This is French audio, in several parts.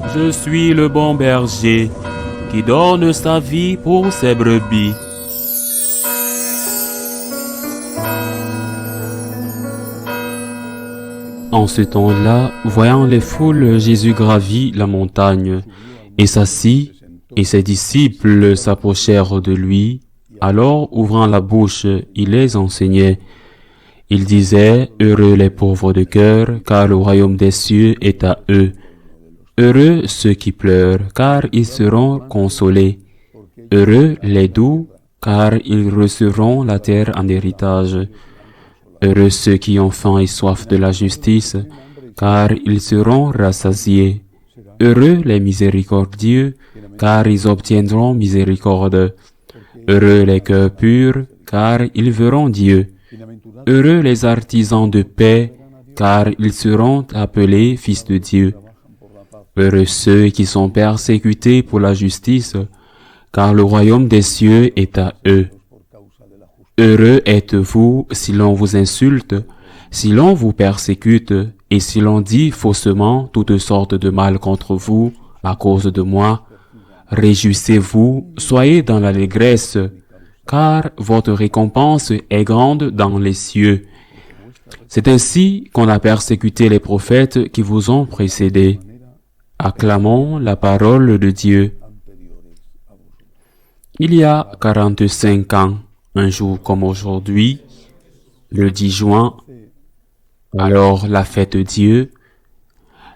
Je suis le bon berger qui donne sa vie pour ses brebis. En ce temps-là, voyant les foules, Jésus gravit la montagne et s'assit, et ses disciples s'approchèrent de lui. Alors, ouvrant la bouche, il les enseignait. Il disait, « Heureux les pauvres de cœur, car le royaume des cieux est à eux. Heureux ceux qui pleurent, car ils seront consolés. Heureux les doux, car ils recevront la terre en héritage. Heureux ceux qui ont faim et soif de la justice, car ils seront rassasiés. Heureux les miséricordieux, car ils obtiendront miséricorde. Heureux les cœurs purs, car ils verront Dieu. Heureux les artisans de paix, car ils seront appelés fils de Dieu. Heureux ceux qui sont persécutés pour la justice, car le royaume des cieux est à eux. Heureux êtes-vous si l'on vous insulte, si l'on vous persécute, et si l'on dit faussement toutes sortes de mal contre vous à cause de moi. Réjouissez-vous, soyez dans l'allégresse, car votre récompense est grande dans les cieux. C'est ainsi qu'on a persécuté les prophètes qui vous ont précédés. Acclamons la parole de Dieu. Il y a 45 ans, un jour comme aujourd'hui, le 10 juin, alors la fête de Dieu,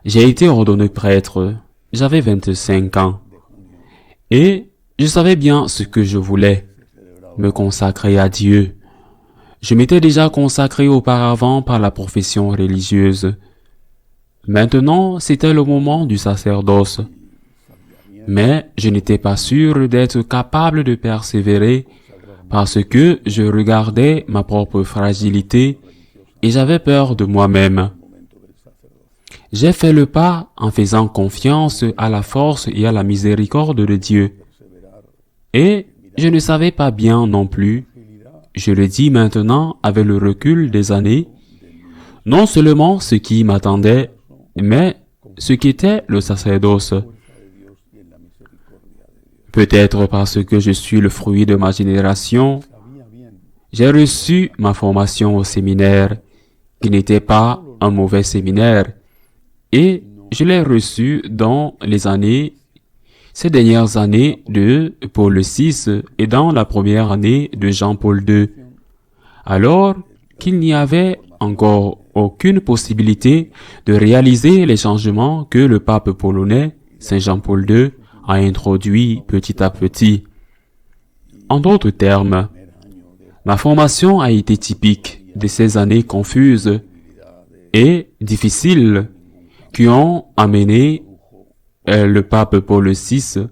j'ai été ordonné prêtre. J'avais 25 ans. Et je savais bien ce que je voulais, me consacrer à Dieu. Je m'étais déjà consacré auparavant par la profession religieuse. Maintenant, c'était le moment du sacerdoce. Mais je n'étais pas sûr d'être capable de persévérer parce que je regardais ma propre fragilité et j'avais peur de moi-même. J'ai fait le pas en faisant confiance à la force et à la miséricorde de Dieu. Et je ne savais pas bien non plus, je le dis maintenant avec le recul des années, non seulement ce qui m'attendait, mais ce qu'était le sacerdoce. Peut-être parce que je suis le fruit de ma génération, j'ai reçu ma formation au séminaire, qui n'était pas un mauvais séminaire, et je l'ai reçu dans ces dernières années de Paul VI et dans la première année de Jean-Paul II, alors qu'il n'y avait encore aucune possibilité de réaliser les changements que le pape polonais, Saint Jean-Paul II, a introduits petit à petit. En d'autres termes, ma formation a été typique de ces années confuses et difficiles qui ont amené le pape Paul VI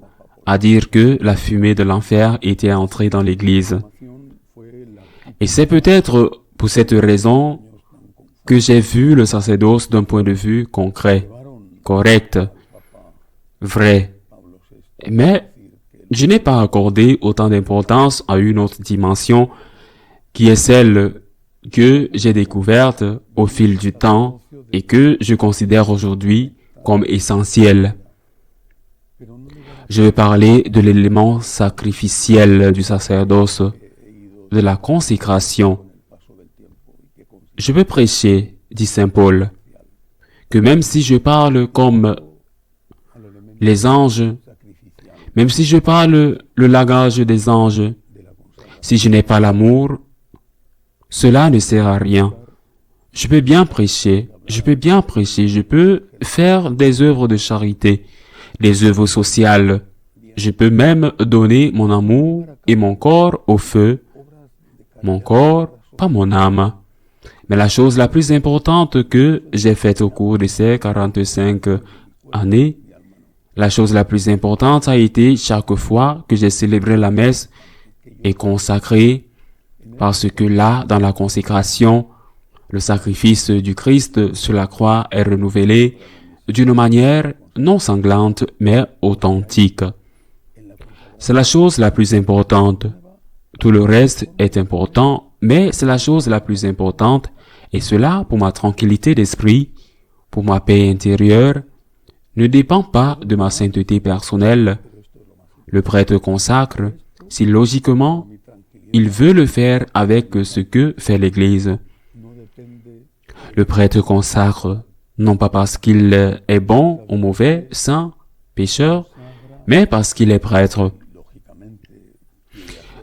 à dire que la fumée de l'enfer était entrée dans l'Église. Et c'est peut-être pour cette raison que j'ai vu le sacerdoce d'un point de vue concret, correct, vrai. Mais je n'ai pas accordé autant d'importance à une autre dimension qui est celle que j'ai découverte au fil du temps et que je considère aujourd'hui comme essentielle. Je vais parler de l'élément sacrificiel du sacerdoce, de la consécration. Je veux prêcher, dit saint Paul, que même si je parle comme les anges, même si je parle le langage des anges, si je n'ai pas l'amour, cela ne sert à rien. Je peux bien prêcher, je peux faire des œuvres de charité, des œuvres sociales. Je peux même donner mon amour et mon corps au feu. Mon corps, pas mon âme. Mais la chose la plus importante que j'ai faite au cours de ces 45 années, la chose la plus importante a été chaque fois que j'ai célébré la messe et consacré, parce que là, dans la consécration, le sacrifice du Christ sur la croix est renouvelé d'une manière non sanglante, mais authentique. C'est la chose la plus importante. Tout le reste est important, mais c'est la chose la plus importante, et cela pour ma tranquillité d'esprit, pour ma paix intérieure, ne dépend pas de ma sainteté personnelle. Le prêtre consacre si logiquement il veut le faire avec ce que fait l'Église. Le prêtre consacre non pas parce qu'il est bon ou mauvais, saint, pécheur, mais parce qu'il est prêtre.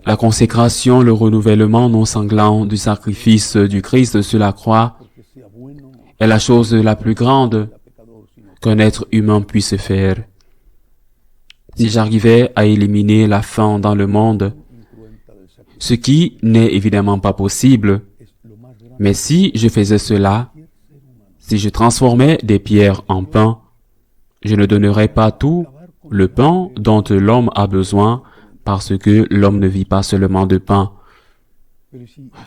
La consécration, le renouvellement non sanglant du sacrifice du Christ sur la croix est la chose la plus grande qu'un être humain puisse faire. Si j'arrivais à éliminer la faim dans le monde, ce qui n'est évidemment pas possible, mais si je faisais cela, si je transformais des pierres en pain, je ne donnerais pas tout le pain dont l'homme a besoin parce que l'homme ne vit pas seulement de pain.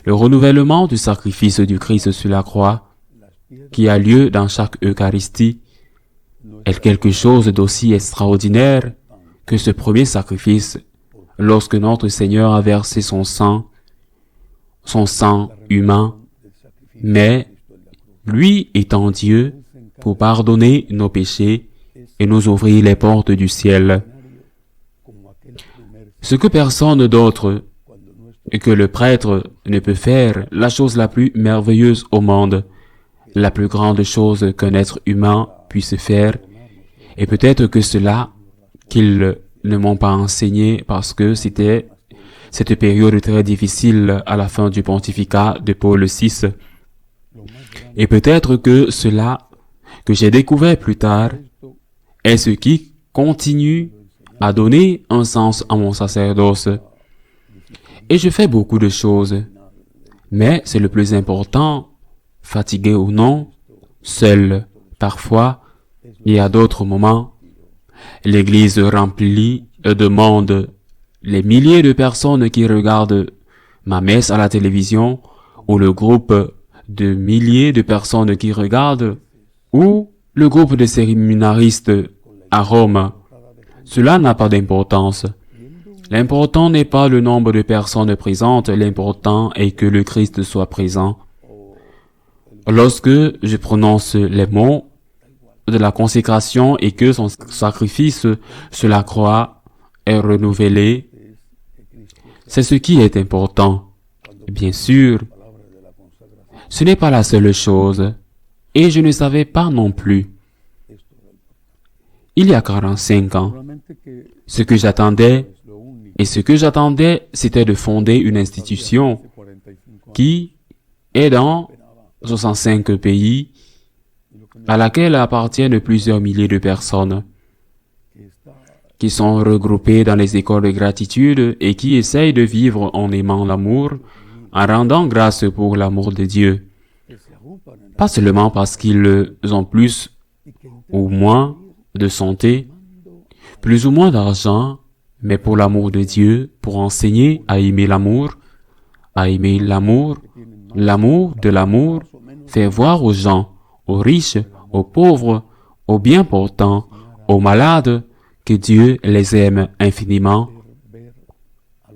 Le renouvellement du sacrifice du Christ sur la croix, qui a lieu dans chaque Eucharistie, est quelque chose d'aussi extraordinaire que ce premier sacrifice lorsque notre Seigneur a versé son sang humain, mais lui étant Dieu pour pardonner nos péchés et nous ouvrir les portes du ciel. Ce que personne d'autre que le prêtre ne peut faire, la chose la plus merveilleuse au monde, la plus grande chose qu'un être humain puisse faire, et peut-être que cela qu'ils ne m'ont pas enseigné parce que c'était cette période très difficile à la fin du pontificat de Paul VI. Et peut-être que cela que j'ai découvert plus tard est ce qui continue à donner un sens à mon sacerdoce. Et je fais beaucoup de choses, mais c'est le plus important, fatigué ou non, seul, parfois, et à d'autres moments. L'Église remplie demande les milliers de personnes qui regardent ma messe à la télévision, ou le groupe de milliers de personnes qui regardent, ou le groupe de séminaristes à Rome. Cela n'a pas d'importance. L'important n'est pas le nombre de personnes présentes, l'important est que le Christ soit présent. Lorsque je prononce les mots de la consécration et que son sacrifice sur la croix est renouvelé, c'est ce qui est important. Bien sûr, ce n'est pas la seule chose, et je ne savais pas non plus. Il y a 45 ans, ce que j'attendais, c'était de fonder une institution qui est dans 65 pays, à laquelle appartiennent plusieurs milliers de personnes, qui sont regroupées dans les écoles de gratitude et qui essayent de vivre en aimant l'amour, en rendant grâce pour l'amour de Dieu. Pas seulement parce qu'ils ont plus ou moins de santé, plus ou moins d'argent, mais pour l'amour de Dieu, pour enseigner à aimer l'amour, l'amour de l'amour, faire voir aux gens, aux riches, aux pauvres, aux bien portants, aux malades, que Dieu les aime infiniment,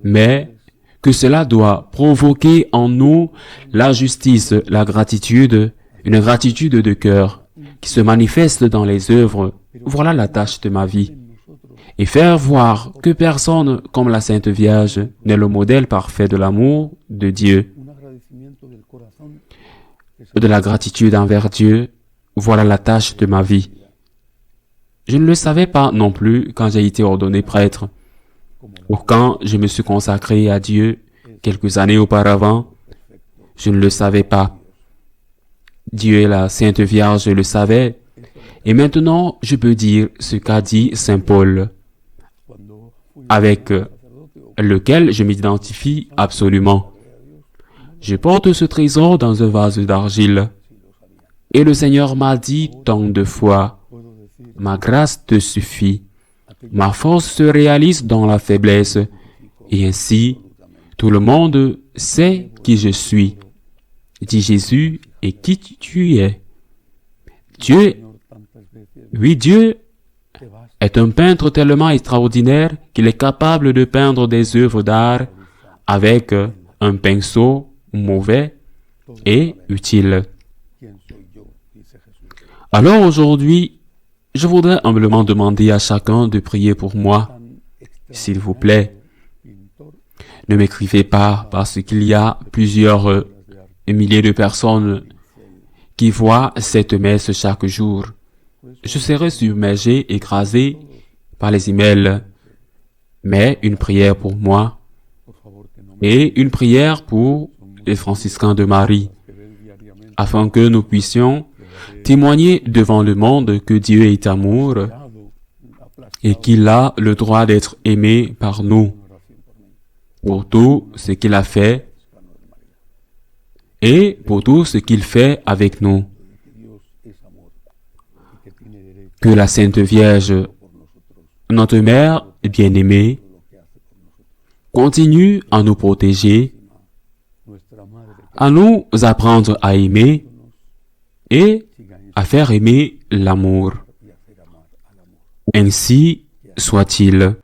mais que cela doit provoquer en nous la justice, la gratitude, une gratitude de cœur qui se manifeste dans les œuvres. Voilà la tâche de ma vie. Et faire voir que personne comme la Sainte Vierge n'est le modèle parfait de l'amour de Dieu, de la gratitude envers Dieu, voilà la tâche de ma vie. Je ne le savais pas non plus quand j'ai été ordonné prêtre, ou quand je me suis consacré à Dieu quelques années auparavant, je ne le savais pas. Dieu et la Sainte Vierge le savaient, et maintenant je peux dire ce qu'a dit Saint Paul, avec lequel je m'identifie absolument. Je porte ce trésor dans un vase d'argile, et le Seigneur m'a dit tant de fois, « Ma grâce te suffit, ma force se réalise dans la faiblesse, et ainsi, tout le monde sait qui je suis, dit Jésus, et qui tu es. » Dieu est un peintre tellement extraordinaire qu'il est capable de peindre des œuvres d'art avec un pinceau mauvais et utile. Alors aujourd'hui, Je voudrais humblement demander à chacun de prier pour moi, s'il vous plaît. Ne m'écrivez pas parce qu'il y a plusieurs milliers de personnes qui voient cette messe chaque jour. Je serai submergé, écrasé par les emails, mais une prière pour moi et une prière pour les franciscains de Marie, afin que nous puissions témoigner devant le monde que Dieu est amour et qu'il a le droit d'être aimé par nous pour tout ce qu'il a fait et pour tout ce qu'il fait avec nous. Que la Sainte Vierge, notre Mère bien-aimée, continue à nous protéger, à nous apprendre à aimer et à faire aimer l'amour. Ainsi soit-il.